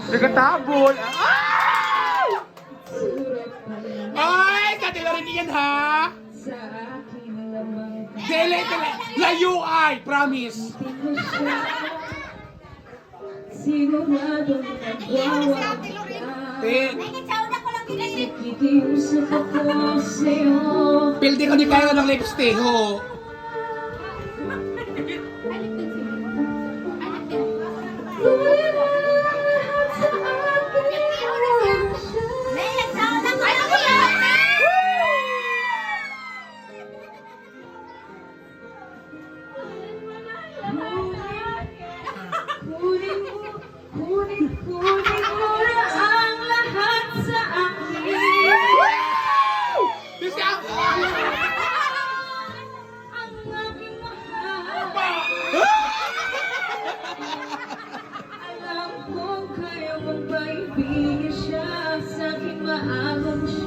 Nagatabol. Ay! Katila rin yan, ha? Dele. Layo ay! Promise. Siguradong nagwawala. Nakikiusap ako sa'yo. Pildi ko di kaya ng lipstick, ho. Kunin mo na ang lahat sa akin. Bisi ako! Ang aking mahal. Alam kong kaya mong paibigin siya sa aking maabang siya.